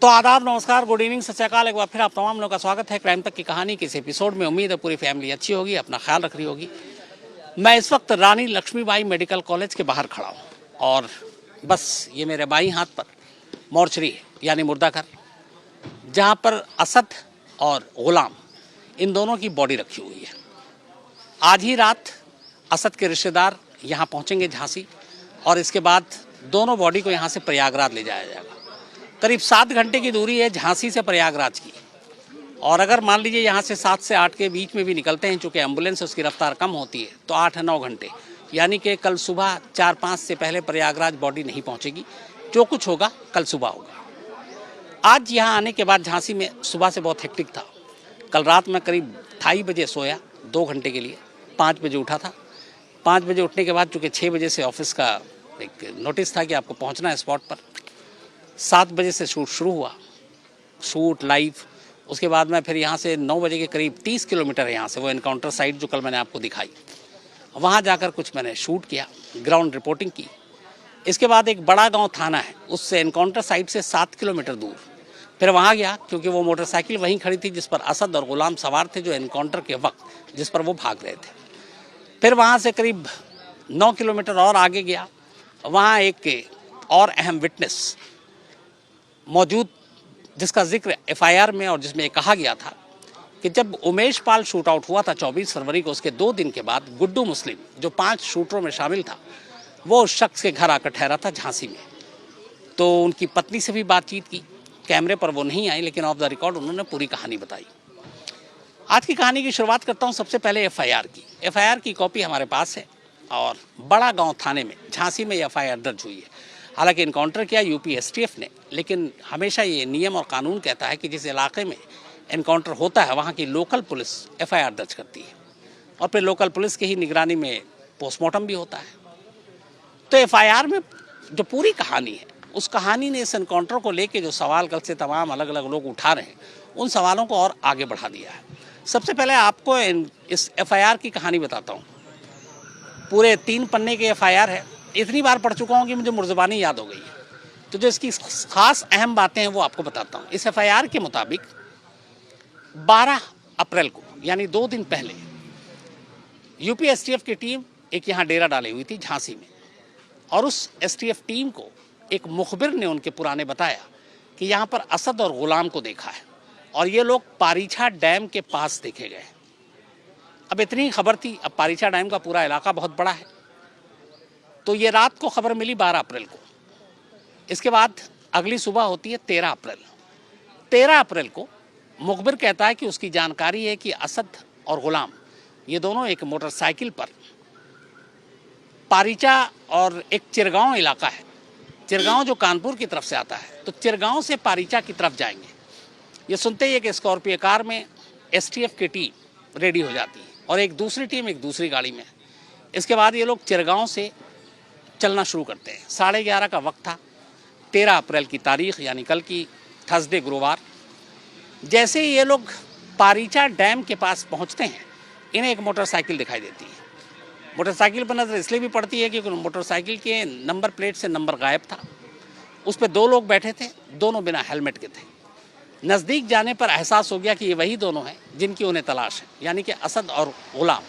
तो आदाब, नमस्कार, गुड इवनिंग, सत श्री अकाल। एक बार फिर आप तमाम लोगों का स्वागत है क्राइम तक की कहानी के इस एपिसोड में। उम्मीद है पूरी फैमिली अच्छी होगी, अपना ख्याल रख रही होगी। मैं इस वक्त रानी लक्ष्मीबाई मेडिकल कॉलेज के बाहर खड़ा हूँ और बस ये मेरे बाईं हाथ पर मॉर्चरी है, यानी मुर्दाघर, जहाँ पर असद और गुलाम इन दोनों की बॉडी रखी हुई है। आज ही रात असद के रिश्तेदार यहाँ पहुँचेंगे झांसी, और इसके बाद दोनों बॉडी को यहाँ से प्रयागराज ले जाया जाएगा। करीब 7 घंटे की दूरी है झांसी से प्रयागराज की, और अगर मान लीजिए यहाँ से 7 से 8 के बीच में भी निकलते हैं, चूँकि एम्बुलेंस उसकी रफ्तार कम होती है, तो 8-9 घंटे, यानी कि कल सुबह 4-5 से पहले प्रयागराज बॉडी नहीं पहुँचेगी। जो कुछ होगा कल सुबह होगा। आज यहाँ आने के बाद झांसी में सुबह से बहुत हेक्टिक था। कल रात में करीब 2:30 बजे सोया 2 घंटे के लिए, 5 बजे उठा था। 5 बजे उठने के बाद चूँकि 6 बजे से ऑफिस का एक नोटिस था कि आपको पहुँचना है स्पॉट पर, 7 बजे से शूट शुरू हुआ, शूट लाइव। उसके बाद मैं फिर यहाँ से 9 बजे के करीब 30 किलोमीटर है यहाँ से वो एनकाउंटर साइट जो कल मैंने आपको दिखाई, वहाँ जाकर कुछ मैंने शूट किया, ग्राउंड रिपोर्टिंग की। इसके बाद एक बड़ा गांव थाना है, उससे एनकाउंटर साइट से 7 किलोमीटर दूर फिर वहाँ गया, क्योंकि वो मोटरसाइकिल वहीं खड़ी थी जिस पर असद और गुलाम सवार थे, जो एनकाउंटर के वक्त जिस पर वो भाग रहे थे। फिर वहाँ से करीब 9 किलोमीटर और आगे गया, वहाँ एक और अहम विटनेस मौजूद जिसका जिक्र एफआईआर में और जिसमें कहा गया था कि जब उमेश पाल शूट आउट हुआ था 24 फरवरी को, उसके 2 दिन के बाद गुड्डू मुस्लिम, जो 5 शूटरों में शामिल था, वो उस शख्स के घर आकर ठहरा था झांसी में। तो उनकी पत्नी से भी बातचीत की, कैमरे पर वो नहीं आई, लेकिन ऑफ द रिकॉर्ड उन्होंने पूरी कहानी बताई। आज की कहानी की शुरुआत करता हूँ सबसे पहले एफआईआर की। एफआईआर की कॉपी हमारे पास है और बड़ा गाँव थाने में झांसी में एफआईआर दर्ज हुई है। हालांकि इनकाउंटर किया यूपी एसटीएफ ने, लेकिन हमेशा ये नियम और कानून कहता है कि जिस इलाके में इनकाउंटर होता है वहाँ की लोकल पुलिस एफआईआर दर्ज करती है, और फिर लोकल पुलिस की ही निगरानी में पोस्टमार्टम भी होता है। तो एफआईआर में जो पूरी कहानी है, उस कहानी ने इस इनकाउंटर को लेके जो सवाल कल से तमाम अलग अलग लोग उठा रहे हैं, उन सवालों को और आगे बढ़ा दिया है। सबसे पहले आपको इस एफआईआर की कहानी बताता हूँ। पूरे 3 पन्ने के एफआईआर है, इतनी बार पढ़ चुका हूँ कि मुझे मुर्ज़बानी याद हो गई है। तो जो इसकी खास अहम बातें हैं वो आपको बताता हूँ। इस एफआईआर के मुताबिक 12 अप्रैल को, यानी 2 दिन पहले, यूपी एसटीएफ की टीम एक यहाँ डेरा डाली हुई थी झांसी में, और उस एसटीएफ टीम को एक मुखबिर ने उनके पुराने बताया कि यहाँ पर असद और गुलाम को देखा है, और ये लोग पारीछा डैम के पास देखे गए। अब इतनी खबर थी, अब पारीछा डैम का पूरा इलाका बहुत बड़ा है, तो ये रात को खबर मिली 12 अप्रैल को। इसके बाद अगली सुबह होती है 13 अप्रैल। 13 अप्रैल को मुखबिर कहता है कि उसकी जानकारी है कि असद और गुलाम ये दोनों एक मोटरसाइकिल पर पारीचा और एक चिरगांव इलाका है, चिरगांव जो कानपुर की तरफ से आता है, तो चिरगांव से पारीचा की तरफ जाएंगे। ये सुनते ही एक स्कॉर्पियो कार में एसटीएफ की टीम रेडी हो जाती है, और एक दूसरी टीम एक दूसरी गाड़ी में। इसके बाद ये लोग चिरगांव से चलना शुरू करते हैं। 11:30 का वक्त था, 13 अप्रैल की तारीख, यानी कल की थर्सडे, गुरुवार। जैसे ही ये लोग पारीचा डैम के पास पहुंचते हैं, इन्हें एक मोटरसाइकिल दिखाई देती है। मोटरसाइकिल पर नज़र इसलिए भी पड़ती है क्योंकि मोटरसाइकिल के नंबर प्लेट से नंबर गायब था। उस पर 2 लोग बैठे थे, दोनों बिना हेलमेट के थे। नज़दीक जाने पर एहसास हो गया कि ये वही दोनों हैं जिनकी उन्हें तलाश है, यानी कि असद और गुलाम।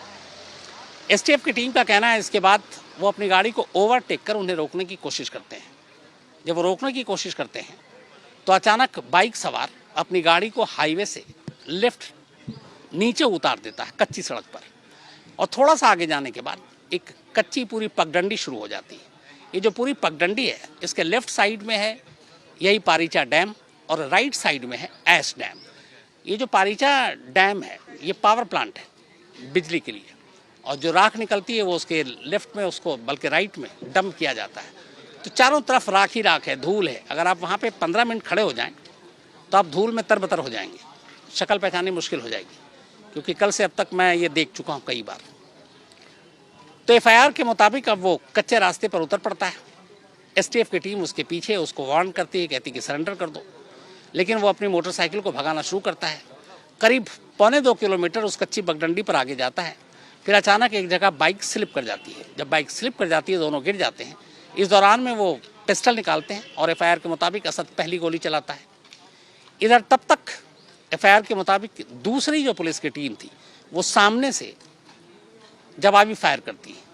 एसटीएफ की टीम का कहना है इसके बाद वो अपनी गाड़ी को ओवरटेक कर उन्हें रोकने की कोशिश करते हैं। जब वो रोकने की कोशिश करते हैं तो अचानक बाइक सवार अपनी गाड़ी को हाईवे से लेफ्ट नीचे उतार देता है, कच्ची सड़क पर, और थोड़ा सा आगे जाने के बाद एक कच्ची पूरी पगडंडी शुरू हो जाती है। ये जो पूरी पगडंडी है, इसके लेफ्ट साइड में है यही पारीचा डैम, और राइट साइड में है ऐश डैम। ये जो पारीचा डैम है, ये पावर प्लांट है बिजली के लिए, और जो राख निकलती है वो उसके लेफ्ट में, उसको बल्कि राइट में डंप किया जाता है। तो चारों तरफ राख ही राख है, धूल है। अगर आप वहाँ पे 15 मिनट खड़े हो जाएं तो आप धूल में तरबतर हो जाएंगे, शक्ल पहचाननी मुश्किल हो जाएगी, क्योंकि कल से अब तक मैं ये देख चुका हूँ कई बार। तो एफआईआर के मुताबिक अब वो कच्चे रास्ते पर उतर पड़ता है। एसटीएफ की टीम उसके पीछे, उसको वार्न करती है, कहती है कि सरेंडर कर दो, लेकिन वो अपनी मोटरसाइकिल को भगाना शुरू करता है। करीब 1.25 किलोमीटर उस कच्ची पगडंडी पर आगे जाता है, फिर अचानक एक जगह बाइक स्लिप कर जाती है। जब बाइक स्लिप कर जाती है, दोनों गिर जाते हैं। इस दौरान में वो पिस्टल निकालते हैं और एफआईआर के मुताबिक असद पहली गोली चलाता है। इधर तब तक एफआईआर के मुताबिक दूसरी जो पुलिस की टीम थी वो सामने से जवाबी फायर करती है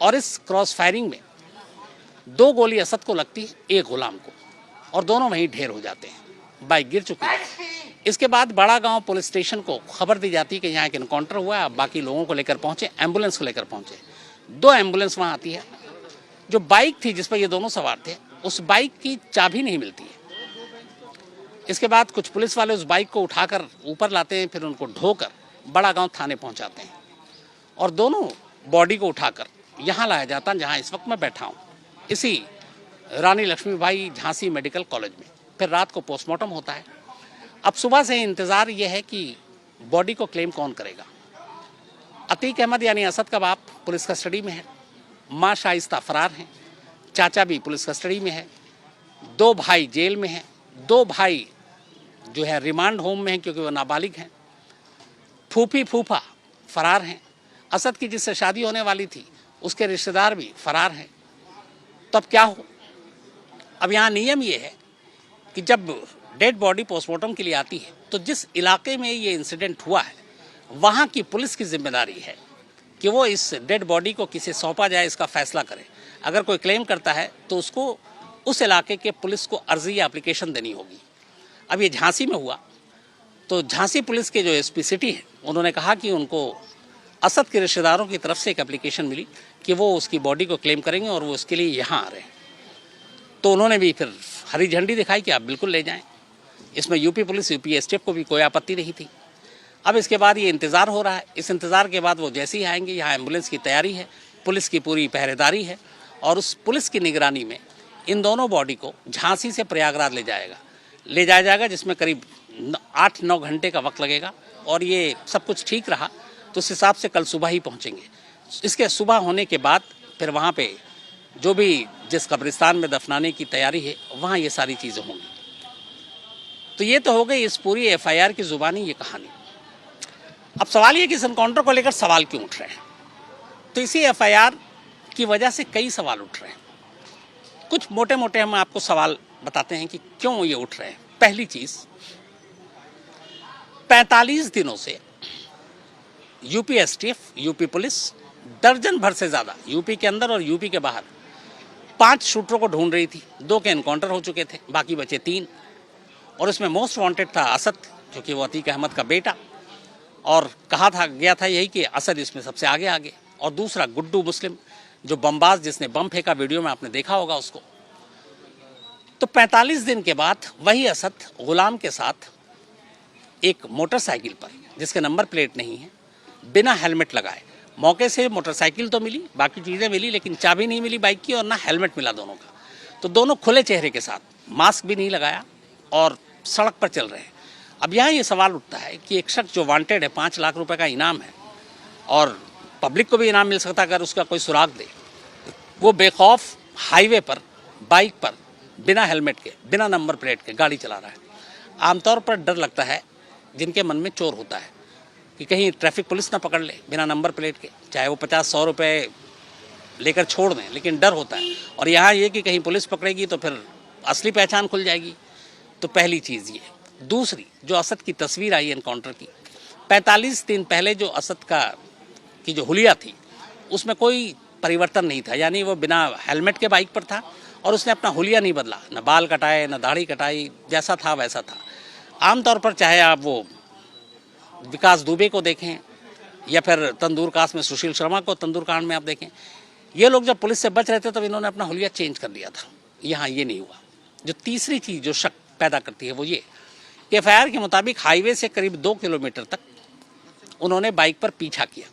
और इस क्रॉस फायरिंग में 2 गोली असद को लगती है, 1 गुलाम को, और दोनों वहीं ढेर हो जाते हैं। बाइक गिर चुकी है। इसके बाद बड़ा गांव पुलिस स्टेशन को खबर दी जाती है कि यहाँ एक इनकाउंटर हुआ है। अब बाकी लोगों को लेकर पहुंचे, एम्बुलेंस को लेकर पहुंचे। 2 एम्बुलेंस वहाँ आती है। जो बाइक थी जिस पर ये दोनों सवार थे, उस बाइक की चाबी नहीं मिलती है। इसके बाद कुछ पुलिस वाले उस बाइक को उठाकर ऊपर लाते हैं, फिर उनको ढोकर बड़ा गांव थाने पहुंचाते हैं और दोनों बॉडी को उठाकर यहाँ लाया जाता है जहाँ इस वक्त मैं बैठा हूँ, इसी रानी लक्ष्मीबाई झांसी मेडिकल कॉलेज में। फिर रात को पोस्टमार्टम होता है। अब सुबह से इंतज़ार ये है कि बॉडी को क्लेम कौन करेगा। अतीक अहमद यानी असद का बाप पुलिस कस्टडी में है, माँ शाइस्ता फरार हैं, चाचा भी पुलिस कस्टडी में है, 2 भाई जेल में हैं, 2 भाई जो है रिमांड होम में हैं क्योंकि वो नाबालिग हैं, फूफी फूफा फरार हैं, असद की जिससे शादी होने वाली थी उसके रिश्तेदार भी फरार हैं। तब क्या हो? अब यहाँ नियम ये है कि जब डेड बॉडी पोस्टमार्टम के लिए आती है तो जिस इलाके में ये इंसिडेंट हुआ है वहाँ की पुलिस की जिम्मेदारी है कि वो इस डेड बॉडी को किसे सौंपा जाए इसका फैसला करे। अगर कोई क्लेम करता है तो उसको उस इलाके के पुलिस को अर्जी या एप्लीकेशन देनी होगी। अब ये झांसी में हुआ तो झांसी पुलिस के जो एसपी सिटी हैं उन्होंने कहा कि उनको असद के रिश्तेदारों की तरफ से एक एप्लीकेशन मिली कि वो उसकी बॉडी को क्लेम करेंगे और वो उसके लिए यहाँ आ रहे हैं। तो उन्होंने भी फिर हरी झंडी दिखाई कि आप बिल्कुल ले जाएं। इसमें यूपी पुलिस, यूपी एसटीएफ को भी कोई आपत्ति नहीं थी। अब इसके बाद ये इंतज़ार हो रहा है। इस इंतज़ार के बाद वो जैसे ही आएंगे, यहाँ एम्बुलेंस की तैयारी है, पुलिस की पूरी पहरेदारी है और उस पुलिस की निगरानी में इन दोनों बॉडी को झांसी से प्रयागराज ले जाया जाएगा, जिसमें करीब 8-9 घंटे का वक्त लगेगा। और ये सब कुछ ठीक रहा तो उस हिसाब से कल सुबह ही पहुँचेंगे। इसके सुबह होने के बाद फिर वहाँ पे जो भी जिस कब्रिस्तान में दफनाने की तैयारी है वहाँ ये सारी चीज़ें होंगी। तो ये तो हो गई इस पूरी एफआईआर की ज़ुबानी ये कहानी। अब सवाल ये कि इस एनकाउंटर को लेकर सवाल क्यों उठ रहे हैं? तो इसी एफआईआर की वजह से कई सवाल उठ रहे हैं। कुछ मोटे मोटे हम आपको सवाल बताते हैं कि क्यों ये उठ रहे हैं। पहली चीज़, 45 दिनों से यूपी एसटीएफ, यूपी पुलिस दर्जन भर से ज़्यादा यूपी के अंदर और यूपी के बाहर 5 शूटरों को ढूंढ रही थी। 2 के एनकाउंटर हो चुके थे, बाकी बचे 3। और इसमें मोस्ट वांटेड था असद, क्योंकि वो अतीक अहमद का बेटा, और कहा था गया था यही कि असद इसमें सबसे आगे। और दूसरा गुड्डू मुस्लिम, जो बमबाज, जिसने बम फेंका, वीडियो में आपने देखा होगा उसको। तो 45 दिन के बाद वही असद गुलाम के साथ एक मोटरसाइकिल पर, जिसके नंबर प्लेट नहीं है, बिना हेलमेट लगाए, मौके से मोटरसाइकिल तो मिली, बाकी चीज़ें मिली, लेकिन चाबी नहीं मिली बाइक की और ना हेलमेट मिला दोनों का। तो दोनों खुले चेहरे के साथ, मास्क भी नहीं लगाया और सड़क पर चल रहे हैं। अब यहाँ ये सवाल उठता है कि एक शख्स जो वांटेड है, 5 लाख रुपए का इनाम है और पब्लिक को भी इनाम मिल सकता है अगर उसका कोई सुराग दे, वो बेखौफ हाईवे पर बाइक पर बिना हेलमेट के, बिना नंबर प्लेट के गाड़ी चला रहा है। आमतौर पर डर लगता है जिनके मन में चोर होता है कि कहीं ट्रैफिक पुलिस ना पकड़ ले बिना नंबर प्लेट के, चाहे वो 50-100 रुपये लेकर छोड़ दें, लेकिन डर होता है। और यहाँ ये कि कहीं पुलिस पकड़ेगी तो फिर असली पहचान खुल जाएगी। तो पहली चीज़ ये। दूसरी, जो असद की तस्वीर आई एनकाउंटर की, 45 दिन पहले जो असद की जो हुलिया थी उसमें कोई परिवर्तन नहीं था, यानी वो बिना हेलमेट के बाइक पर था और उसने अपना हुलिया नहीं बदला, न बाल कटाए, न दाढ़ी कटाई, जैसा था वैसा था। आमतौर पर चाहे आप वो विकास दुबे को देखें या फिर तंदूर कास्ट में सुशील शर्मा को तंदूर कांड में आप देखें, ये लोग जब पुलिस से बच रहे थे तब इन्होंने अपना हुलिया चेंज कर दिया था। यहाँ ये नहीं हुआ। जो तीसरी चीज़ जो शक पैदा करती है वो ये कि एफआईआर के मुताबिक हाईवे से करीब 2 किलोमीटर तक उन्होंने बाइक पर पीछा किया।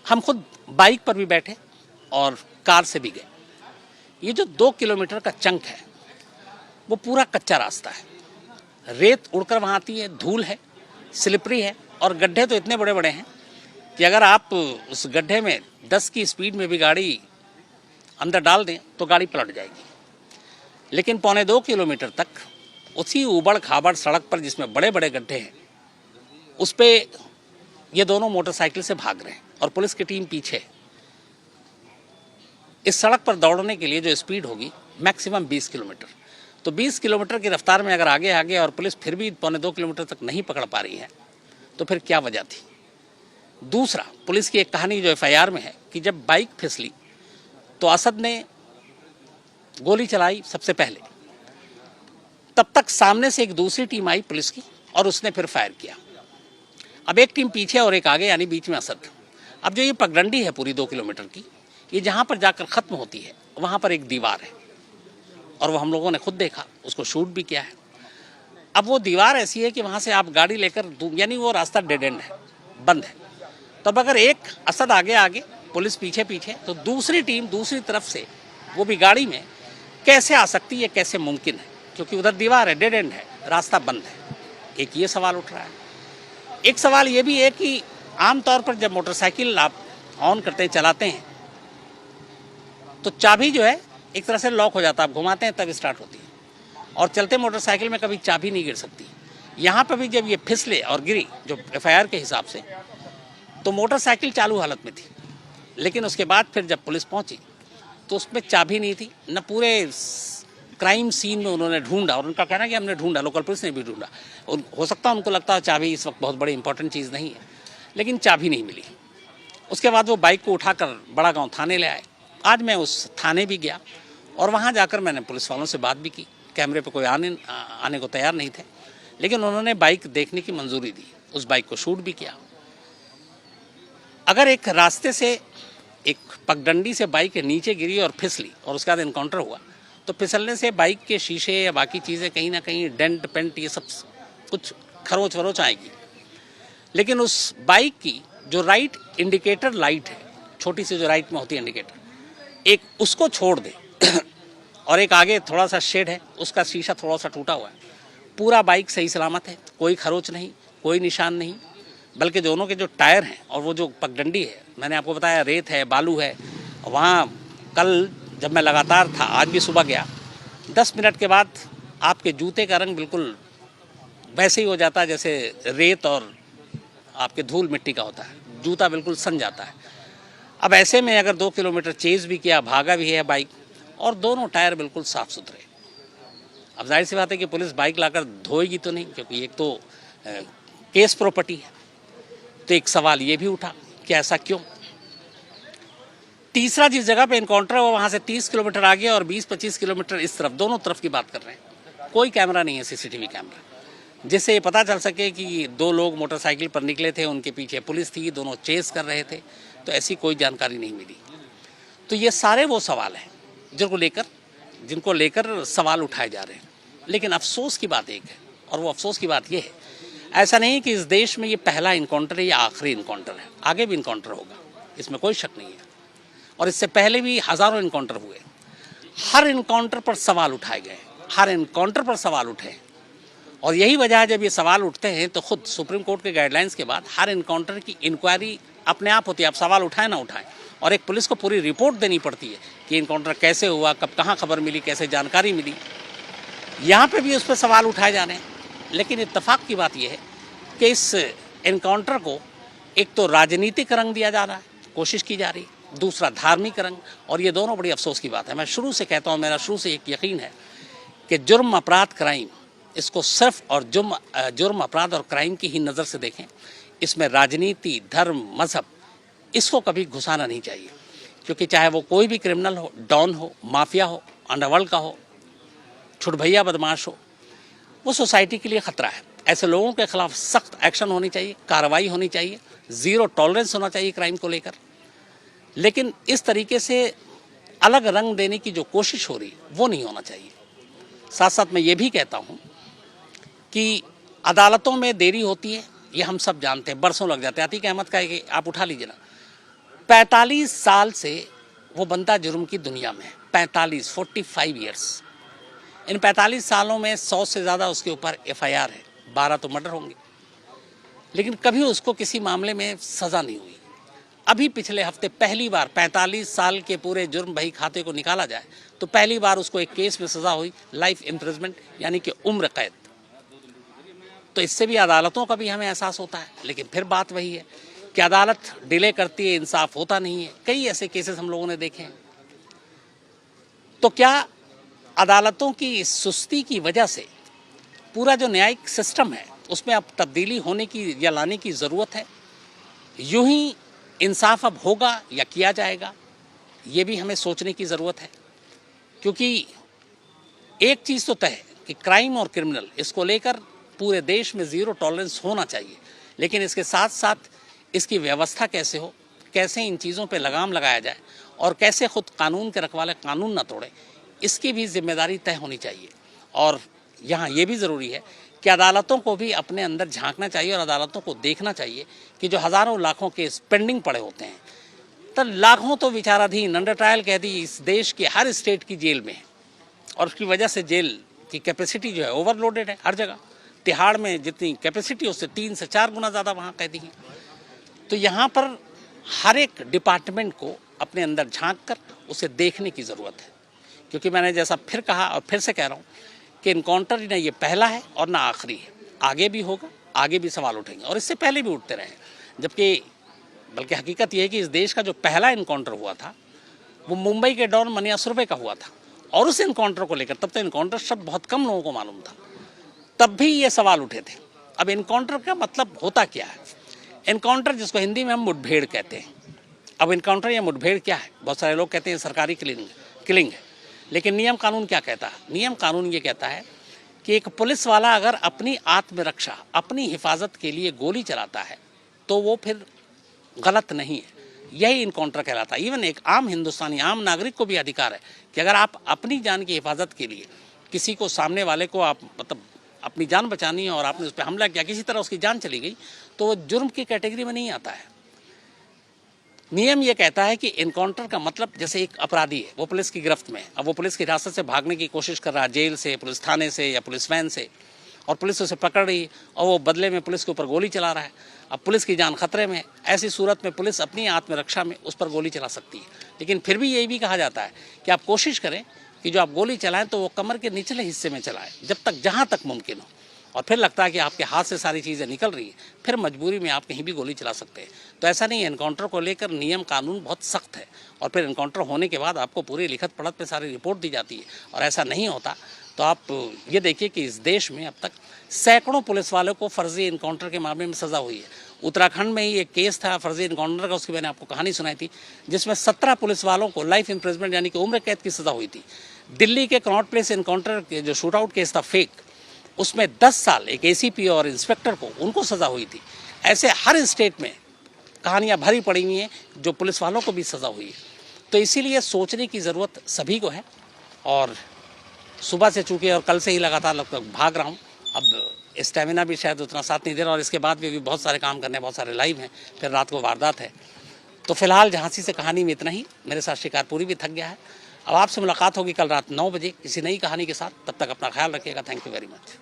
हम खुद बाइक पर भी बैठे और कार से भी गए। ये जो 2 किलोमीटर का चंक है वो पूरा कच्चा रास्ता है, रेत उड़कर वहाँ आती है, धूल है, स्लिपरी है और गड्ढे तो इतने बड़े बड़े हैं कि अगर आप उस गड्ढे में 10 की स्पीड में भी गाड़ी अंदर डाल दें तो गाड़ी पलट जाएगी। लेकिन 1.25 किलोमीटर तक उसी उबड़ खाबड़ सड़क पर, जिसमें बड़े बड़े गड्ढे हैं, उस पे ये दोनों मोटरसाइकिल से भाग रहे हैं और पुलिस की टीम पीछे। इस सड़क पर दौड़ने के लिए जो स्पीड होगी मैक्सिमम 20 किलोमीटर। तो 20 किलोमीटर की रफ्तार में अगर आगे आगे और पुलिस फिर भी 1.25 किलोमीटर तक नहीं पकड़ पा रही है तो फिर क्या वजह थी। दूसरा, पुलिस की एक कहानी जो FIR में है कि जब बाइक फिसली तो असद ने गोली चलाई सबसे पहले, तब तक सामने से एक दूसरी टीम आई पुलिस की और उसने फिर फायर किया। अब एक टीम पीछे और एक आगे, यानी बीच में असद। अब जो ये पगडंडी है पूरी 2 किलोमीटर की, ये जहाँ पर जाकर ख़त्म होती है वहाँ पर एक दीवार है और वो हम लोगों ने खुद देखा, उसको शूट भी किया है। अब वो दीवार ऐसी है कि वहाँ से आप गाड़ी लेकर, यानी वो रास्ता डेड एंड है, बंद है। तब अगर एक असद आगे आगे, पुलिस पीछे पीछे, तो दूसरी टीम दूसरी तरफ से वो भी गाड़ी में कैसे आ सकती है, कैसे मुमकिन है, क्योंकि उधर दीवार है, डेड एंड है, रास्ता बंद है। एक ये सवाल उठ रहा है। एक सवाल ये भी है कि आमतौर पर जब मोटरसाइकिल आप ऑन करते हैं, चलाते हैं, तो चाबी जो है एक तरह से लॉक हो जाता है, आप घुमाते हैं तब स्टार्ट होती है, और चलते मोटरसाइकिल में कभी चाबी नहीं गिर सकती। यहाँ पर भी जब ये फिसले और गिरी, जो FIR के हिसाब से, तो मोटरसाइकिल चालू हालत में थी, लेकिन उसके बाद फिर जब पुलिस पहुंची तो उसमें चाबी नहीं थी, न पूरे क्राइम सीन में उन्होंने ढूंढा, और उनका कहना है कि हमने ढूंढा, लोकल पुलिस ने भी ढूंढा। हो सकता है उनको लगता है चाबी इस वक्त बहुत बड़ी इंपॉर्टेंट चीज़ नहीं है, लेकिन चाबी नहीं मिली। उसके बाद वो बाइक को उठाकर बड़ा गाँव थाने ले आए। आज मैं उस थाने भी गया और वहाँ जाकर मैंने पुलिस वालों से बात भी की। कैमरे पे कोई आने को तैयार नहीं थे, लेकिन उन्होंने बाइक देखने की मंजूरी दी, उस बाइक को शूट भी किया। अगर एक रास्ते से, एक पगडंडी से बाइक नीचे गिरी और फिसली और उसके बाद इनकाउंटर हुआ, तो फिसलने से बाइक के शीशे या बाकी चीज़ें कहीं ना कहीं डेंट पेंट ये सब कुछ खरोच वरोच आएगी। लेकिन उस बाइक की जो राइट इंडिकेटर लाइट है, छोटी सी जो राइट में होती है इंडिकेटर, एक उसको छोड़ दे और एक आगे थोड़ा सा शेड है, उसका शीशा थोड़ा सा टूटा हुआ है, पूरा बाइक सही सलामत है, कोई खरोच नहीं, कोई निशान नहीं। बल्कि दोनों के जो टायर हैं और वो जो पगडंडी है, मैंने आपको बताया रेत है, बालू है। वहाँ कल जब मैं लगातार था, आज भी सुबह गया, 10 मिनट के बाद आपके जूते का रंग बिल्कुल वैसे ही हो जाता है जैसे रेत और आपके धूल मिट्टी का होता है, जूता बिल्कुल सन जाता है। अब ऐसे में अगर 2 किलोमीटर चेज़ भी किया, भागा भी है बाइक, और दोनों टायर बिल्कुल साफ़ सुथरे। अब जाहिर सी बात है कि पुलिस बाइक लाकर धोएगी तो नहीं, क्योंकि एक तो केस प्रॉपर्टी है। तो एक सवाल ये भी उठा कि ऐसा क्यों। तीसरा, जिस जगह पे इनकाउंटर है वो वहाँ से 30 किलोमीटर आगे और 20-25 किलोमीटर इस तरफ, दोनों तरफ की बात कर रहे हैं। कोई कैमरा नहीं है, CCTV कैमरा, जिससे ये पता चल सके कि 2 लोग मोटरसाइकिल पर निकले थे, उनके पीछे पुलिस थी, दोनों चेस कर रहे थे। तो ऐसी कोई जानकारी नहीं मिली। तो ये सारे वो सवाल हैं जिनको लेकर सवाल उठाए जा रहे हैं। लेकिन अफसोस की बात एक है, और वो अफसोस की बात ये है, ऐसा नहीं कि इस देश में ये पहला इनकाउंटर है या आखिरी इनकाउंटर है, आगे भी इनकाउंटर होगा, इसमें कोई शक नहीं है। और इससे पहले भी हज़ारों इनकाउंटर हुए, हर इनकाउंटर पर सवाल उठाए गए, हर इनकाउंटर पर सवाल उठे। और यही वजह है, जब ये सवाल उठते हैं तो खुद सुप्रीम कोर्ट के गाइडलाइंस के बाद हर इनकाउंटर की इंक्वायरी अपने आप होती है, आप सवाल उठाएं ना उठाएं, और एक पुलिस को पूरी रिपोर्ट देनी पड़ती है कि इनकाउंटर कैसे हुआ, कब कहाँ खबर मिली, कैसे जानकारी मिली। यहाँ पे भी उस पर सवाल उठाए जा रहे हैं। लेकिन इत्तेफाक की बात यह है कि इस इनकाउंटर को एक तो राजनीतिक रंग दिया जा रहा है, कोशिश की जा रही है, दूसरा धार्मिक रंग, और ये दोनों बड़ी अफसोस की बात है। मैं शुरू से कहता हूँ, मेरा शुरू से एक यकीन है कि जुर्म, अपराध, क्राइम, इसको सिर्फ और जुर्म, अपराध और क्राइम की ही नज़र से देखें। इसमें राजनीति, धर्म, मजहब, इसको कभी घुसाना नहीं चाहिए, क्योंकि चाहे वो कोई भी क्रिमिनल हो, डॉन हो, माफिया हो, अंडरवर्ल्ड का हो, छुटभैया बदमाश हो, वो सोसाइटी के लिए ख़तरा है। ऐसे लोगों के खिलाफ सख्त एक्शन होनी चाहिए, कार्रवाई होनी चाहिए, ज़ीरो टॉलरेंस होना चाहिए क्राइम को लेकर। लेकिन इस तरीके से अलग रंग देने की जो कोशिश हो रही वो नहीं होना चाहिए। साथ साथ मैं ये भी कहता हूँ कि अदालतों में देरी होती है, ये हम सब जानते हैं, बरसों लग जाते हैं। अतीक अहमद का कि आप उठा लीजिए ना, 45 साल से वो बंदा जुर्म की दुनिया में है, 45 ईयर्स। इन 45 सालों में 100 से ज़्यादा उसके ऊपर FIR है, 12 तो मर्डर होंगे, लेकिन कभी उसको किसी मामले में सज़ा नहीं हुई। अभी पिछले हफ्ते पहली बार 45 साल के पूरे जुर्म बही खाते को निकाला जाए तो पहली बार उसको एक केस में सज़ा हुई, लाइफ इम्प्रिजमेंट, यानी कि उम्र कैद। तो इससे भी अदालतों का भी हमें एहसास होता है। लेकिन फिर बात वही है कि अदालत डिले करती है, इंसाफ होता नहीं है। कई ऐसे केसेस हम लोगों ने देखे हैं। तो क्या अदालतों की इस सुस्ती की वजह से पूरा जो न्यायिक सिस्टम है उसमें अब तब्दीली होने की या लाने की ज़रूरत है। यूं ही इंसाफ अब होगा या किया जाएगा, ये भी हमें सोचने की ज़रूरत है। क्योंकि एक चीज़ तो तय है कि क्राइम और क्रिमिनल इसको लेकर पूरे देश में ज़ीरो टॉलरेंस होना चाहिए, लेकिन इसके साथ साथ इसकी व्यवस्था कैसे हो, कैसे इन चीज़ों पे लगाम लगाया जाए और कैसे खुद कानून के रखवाले कानून ना तोड़े, इसकी भी जिम्मेदारी तय होनी चाहिए। और यहाँ ये भी ज़रूरी है कि अदालतों को भी अपने अंदर झांकना चाहिए और अदालतों को देखना चाहिए कि जो हज़ारों लाखों के पेंडिंग पड़े होते हैं, तो लाखों तो विचाराधीन अंडर ट्रायल कैदी इस देश के हर स्टेट की जेल में है और उसकी वजह से जेल की कैपेसिटी जो है ओवरलोडेड है हर जगह। तिहाड़ में जितनी कैपेसिटी उससे 3 से 4 गुना ज़्यादा वहाँ कैदी हैं। तो यहाँ पर हर एक डिपार्टमेंट को अपने अंदर झांक कर उसे देखने की ज़रूरत है, क्योंकि मैंने जैसा फिर कहा और फिर से कह रहा हूँ कि इनकाउंटर ना ये पहला है और ना आखिरी है, आगे भी होगा, आगे भी सवाल उठेंगे और इससे पहले भी उठते रहे। जबकि बल्कि हकीकत यह है कि इस देश का जो पहला इनकाउंटर हुआ था वो मुंबई के डॉन मनिया सुरभि का हुआ था और उस इनकाउंटर को लेकर, तब तो इनकाउंटर शब्द बहुत कम लोगों को मालूम था, तब भी ये सवाल उठे थे। अब इनकाउंटर का मतलब होता क्या है? इनकाउंटर जिसको हिंदी में हम मुठभेड़ कहते हैं। अब इनकाउंटर या मुठभेड़ क्या है? बहुत सारे लोग कहते हैं सरकारी किलिंग है, लेकिन नियम कानून क्या कहता है? नियम कानून ये कहता है कि एक पुलिस वाला अगर अपनी आत्मरक्षा, अपनी हिफाजत के लिए गोली चलाता है तो वो फिर गलत नहीं है, यही इनकाउंटर कहलाता है। इवन एक आम हिंदुस्तानी, आम नागरिक को भी अधिकार है कि अगर आप अपनी जान की हिफाजत के लिए किसी को, सामने वाले को आप मतलब अपनी जान बचानी है और आपने उस पर हमला किया, किसी तरह उसकी जान चली गई, तो वो जुर्म की कैटेगरी में नहीं आता है। नियम ये कहता है कि इनकाउंटर का मतलब जैसे एक अपराधी है, वो पुलिस की गिरफ्त में, अब वो पुलिस की हिरासत से भागने की कोशिश कर रहा है, जेल से, पुलिस थाने से या पुलिस वैन से, और पुलिस उसे पकड़ रही है और वो बदले में पुलिस के ऊपर गोली चला रहा है। अब पुलिस की जान खतरे में है, ऐसी सूरत में पुलिस अपनी आत्मरक्षा में उस पर गोली चला सकती है। लेकिन फिर भी यही भी कहा जाता है कि आप कोशिश करें कि जो आप गोली चलाएं तो वो कमर के निचले हिस्से में चलाएं, जब तक जहां तक मुमकिन हो। और फिर लगता है कि आपके हाथ से सारी चीज़ें निकल रही हैं, फिर मजबूरी में आप कहीं भी गोली चला सकते हैं। तो ऐसा नहीं है, एनकाउंटर को लेकर नियम कानून बहुत सख्त है और फिर एनकाउंटर होने के बाद आपको पूरी लिखत पढ़त पे सारी रिपोर्ट दी जाती है। और ऐसा नहीं होता तो आप ये देखिए कि इस देश में अब तक सैकड़ों पुलिस वालों को फर्जी इनकाउंटर के मामले में सज़ा हुई है। उत्तराखंड में ही एक केस था फर्जी इनकाउंटर का, उसकी मैंने आपको कहानी सुनाई थी, जिसमें 17 पुलिस वालों को लाइफ इम्प्रिजमेंट यानी कि उम्र कैद की सज़ा हुई थी। दिल्ली के कनॉट प्लेस इनकाउंटर के जो शूट आउट केस था फेक, उसमें 10 साल एक एसीपी और इंस्पेक्टर को, उनको सज़ा हुई थी। ऐसे हर स्टेट में कहानियाँ भरी पड़ी हुई हैं जो पुलिस वालों को भी सज़ा हुई है। तो इसीलिए सोचने की ज़रूरत सभी को है। और सुबह से चूँकि और कल से ही लगातार लगभग भाग रहा हूँ, अब स्टेमिना भी शायद उतना साथ नहीं दे रहा और इसके बाद भी बहुत सारे काम करने हैं, बहुत सारे लाइव हैं, फिर रात को वारदात है। तो फिलहाल झांसी से कहानी में इतना ही। मेरे साथ शिकारपुरी भी थक गया है। अब आपसे मुलाकात होगी कल रात 9 बजे किसी नई कहानी के साथ। तब तक अपना ख्याल रखिएगा। Thank you very much.